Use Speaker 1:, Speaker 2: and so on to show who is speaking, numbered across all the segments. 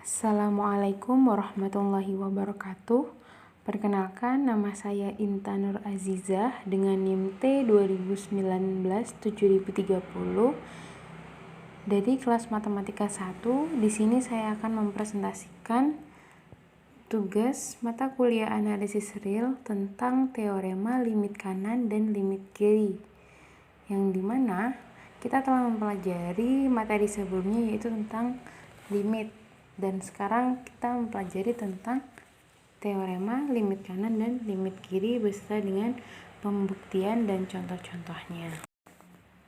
Speaker 1: Assalamualaikum warahmatullahi wabarakatuh. Perkenalkan, nama saya Intan Nur Azizah dengan NIM T 2019-7030 dari kelas Matematika 1. Di sini saya akan mempresentasikan tugas mata kuliah analisis real tentang teorema limit kanan dan limit kiri, yang dimana kita telah mempelajari materi sebelumnya yaitu tentang limit. Dan sekarang kita mempelajari tentang teorema limit kanan dan limit kiri beserta dengan pembuktian dan contoh-contohnya.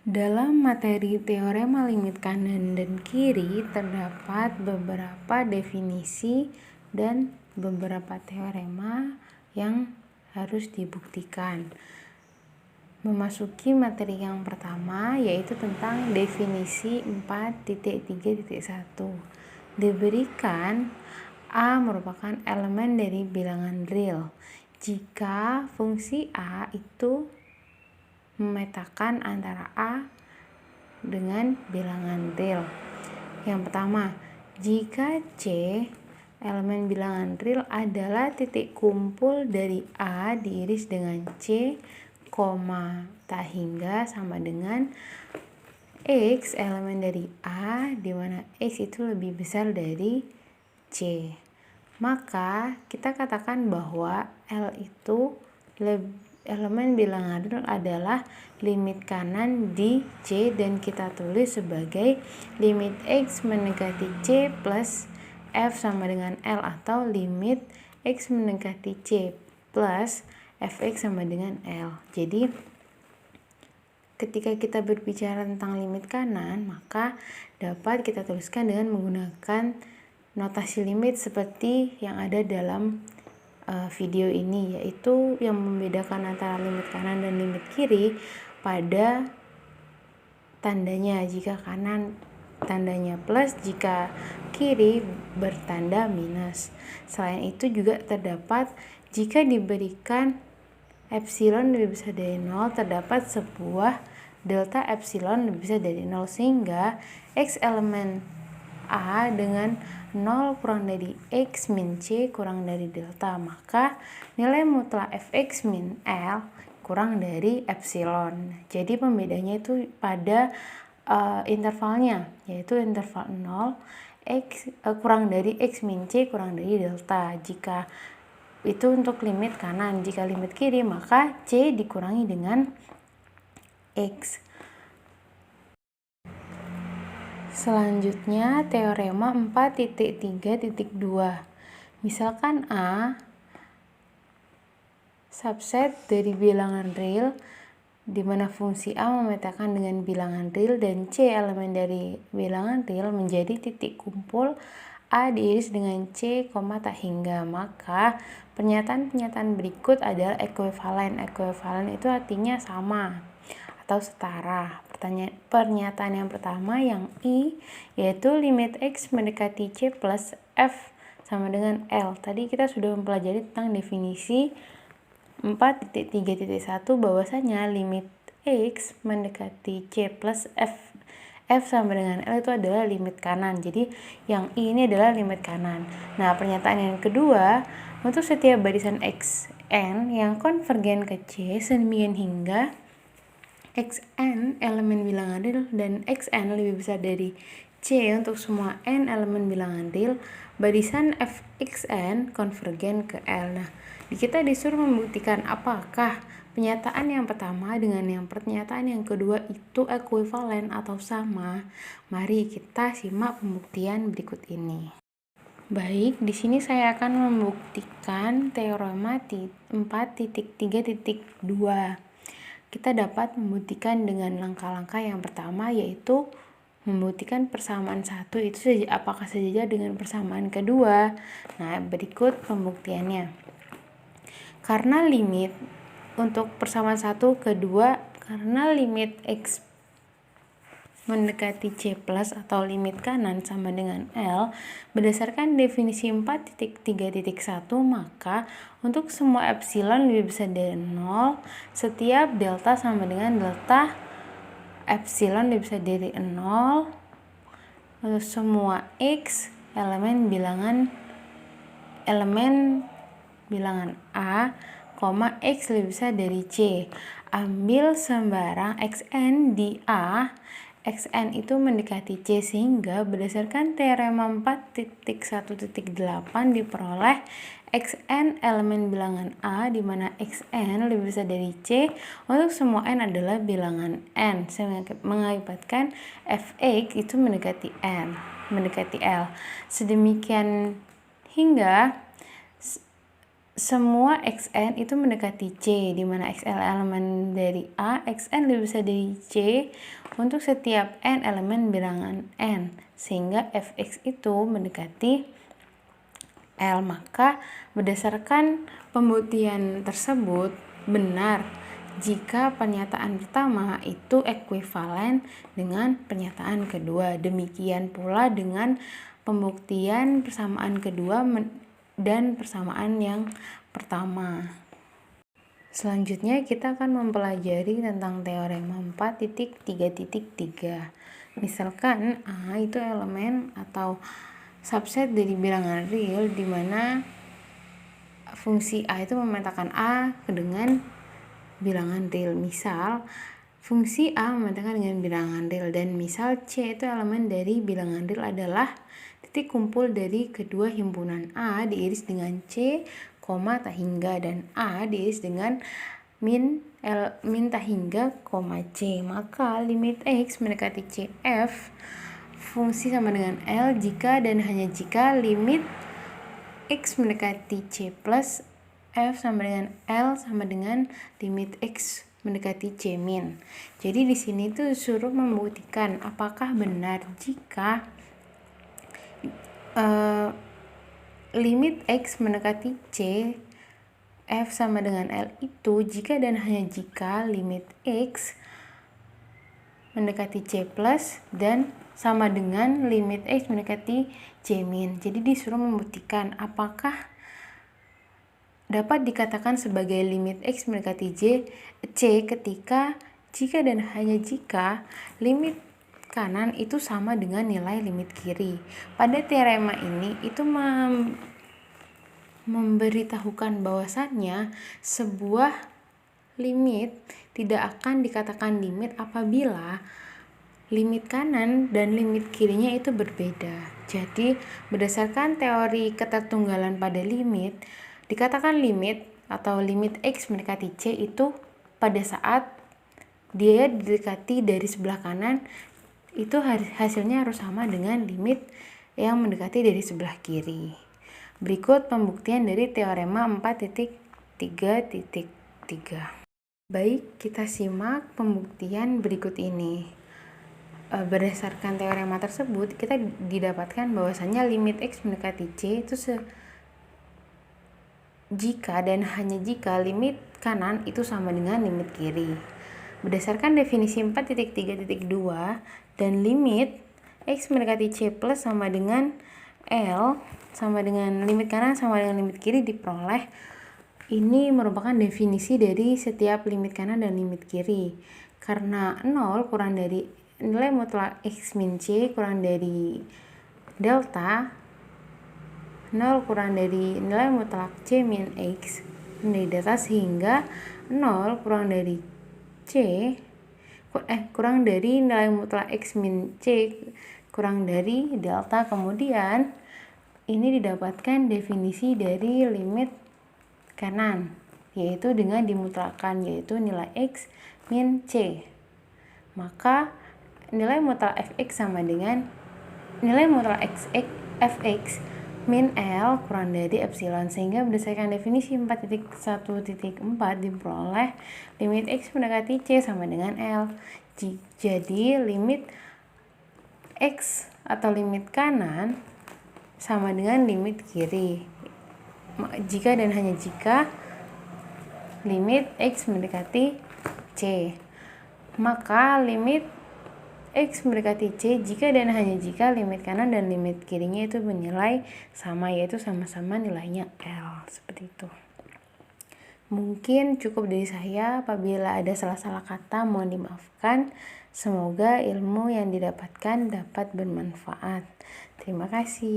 Speaker 1: Dalam materi teorema limit kanan dan kiri terdapat beberapa definisi dan beberapa teorema yang harus dibuktikan. Memasuki materi yang pertama yaitu tentang definisi 4.3.1. Diberikan A merupakan elemen dari bilangan real jika fungsi A itu memetakan antara A dengan bilangan real. Yang pertama, jika C elemen bilangan real adalah titik kumpul dari A diiris dengan C, tak hingga sama dengan X elemen dari A di mana X itu lebih besar dari C. Maka kita katakan bahwa L itu elemen bilangan real adalah limit kanan di C dan kita tulis sebagai limit X mendekati C plus F sama dengan L atau limit X mendekati C plus Fx sama dengan L. Jadi ketika kita berbicara tentang limit kanan, maka dapat kita tuliskan dengan menggunakan notasi limit seperti yang ada dalam video ini, yaitu yang membedakan antara limit kanan dan limit kiri pada tandanya. Jika kanan tandanya plus, jika kiri bertanda minus. Selain itu juga terdapat jika diberikan epsilon lebih besar dari 0, terdapat sebuah delta epsilon lebih besar dari 0, sehingga X elemen A dengan 0 kurang dari X min C kurang dari delta, maka nilai mutlak Fx min L kurang dari epsilon. Jadi pembedanya itu pada intervalnya, yaitu interval 0 X kurang dari X min C kurang dari delta. Jika itu untuk limit kanan, jika limit kiri maka C dikurangi dengan X. Selanjutnya teorema 4.3.2. Misalkan A subset dari bilangan real di mana fungsi A memetakan dengan bilangan real dan C elemen dari bilangan real menjadi titik kumpul A diiris dengan C, tak hingga. Maka pernyataan-pernyataan berikut adalah ekuivalen. Ekuivalen itu artinya sama atau setara. Pernyataan yang pertama yang I yaitu limit X mendekati C plus F sama dengan L. Tadi kita sudah mempelajari tentang definisi 4.3.1 bahwasanya limit X mendekati C plus F sama dengan L itu adalah limit kanan. Jadi yang I ini adalah limit kanan. Nah, pernyataan yang kedua, untuk setiap barisan Xn yang konvergen ke C sedemikian hingga Xn elemen bilangan real dan Xn lebih besar dari C untuk semua n elemen bilangan real, barisan Fxn konvergen ke L. Nah, kita disuruh membuktikan apakah pernyataan yang pertama dengan yang pernyataan yang kedua itu ekuivalen atau sama. Mari kita simak pembuktian berikut ini. Baik, di sini saya akan membuktikan teorema 4.3.2. Kita dapat membuktikan dengan langkah-langkah yang pertama yaitu membuktikan persamaan satu itu apakah sejajar dengan persamaan kedua. Nah, berikut pembuktiannya. Karena limit untuk persamaan satu kedua, karena limit X mendekati C plus atau limit kanan sama dengan L berdasarkan definisi 4.3.1, maka untuk semua epsilon lebih besar dari 0 setiap delta sama dengan delta epsilon lebih besar dari 0 untuk semua X elemen bilangan A, X lebih besar dari C. Ambil sembarang xn di A, xn itu mendekati C, sehingga berdasarkan teorema 4.1.8 diperoleh xn elemen bilangan A di mana xn lebih besar dari C untuk semua n adalah bilangan n, mengakibatkan fx itu mendekati L. Sedemikian hingga semua xn itu mendekati C, di mana xl elemen dari A, xn lebih besar dari C untuk setiap n elemen bilangan n, sehingga fx itu mendekati L. Maka berdasarkan pembuktian tersebut benar jika pernyataan pertama itu ekuivalen dengan pernyataan kedua. Demikian pula dengan pembuktian persamaan kedua dan persamaan yang pertama. Selanjutnya kita akan mempelajari tentang teorema 4.3.3. Misalkan A itu elemen atau subset dari bilangan real di mana fungsi A itu memetakan A dengan bilangan real. Misal fungsi A memetakan dengan bilangan real, dan misal C itu elemen dari bilangan real adalah titik kumpul dari kedua himpunan A diiris dengan C, tak hingga, dan A diiris dengan min tak hingga, C. Maka limit X mendekati CF fungsi sama dengan L jika dan hanya jika limit X mendekati C plus F sama dengan L sama dengan limit X mendekati C min. Jadi di sini tuh suruh membuktikan apakah benar jika limit X mendekati C, F sama dengan L itu jika dan hanya jika limit X mendekati C plus dan sama dengan limit X mendekati C min. Jadi disuruh membuktikan apakah dapat dikatakan sebagai limit X mendekati C ketika jika dan hanya jika limit kanan itu sama dengan nilai limit kiri. Pada teorema ini itu memberitahukan bahwasannya sebuah limit tidak akan dikatakan limit apabila limit kanan dan limit kirinya itu berbeda. Jadi berdasarkan teori ketertunggalan pada limit, dikatakan limit atau limit X mendekati C itu pada saat dia didekati dari sebelah kanan itu hasilnya harus sama dengan limit yang mendekati dari sebelah kiri. Berikut pembuktian dari teorema 4.3.3. Baik, kita simak pembuktian berikut ini. Berdasarkan teorema tersebut, kita didapatkan bahwasannya limit X mendekati C itu jika dan hanya jika limit kanan itu sama dengan limit kiri. Berdasarkan definisi 4.3.2 dan limit X mendekati C plus sama dengan L sama dengan limit kanan sama dengan limit kiri diperoleh. Ini merupakan definisi dari setiap limit kanan dan limit kiri. Karena 0 kurang dari nilai mutlak X min C kurang dari delta, 0 kurang dari nilai mutlak C min X dari delta, sehingga 0 kurang dari kurang dari nilai mutlak X min C kurang dari delta. Kemudian ini didapatkan definisi dari limit kanan, yaitu dengan dimutlakkan, yaitu nilai X min C. Maka nilai mutlak fx sama dengan nilai mutlak fx min L kurang dari epsilon, sehingga berdasarkan definisi 4.1.4 diperoleh limit X mendekati C sama dengan L. Jadi limit X atau limit kanan sama dengan limit kiri jika dan hanya jika limit X mendekati C. Maka limit X mendekati C jika dan hanya jika limit kanan dan limit kirinya itu bernilai sama, yaitu sama-sama nilainya L. Seperti itu. Mungkin cukup dari saya. Apabila ada salah-salah kata mohon dimaafkan. Semoga ilmu yang didapatkan dapat bermanfaat. Terima kasih.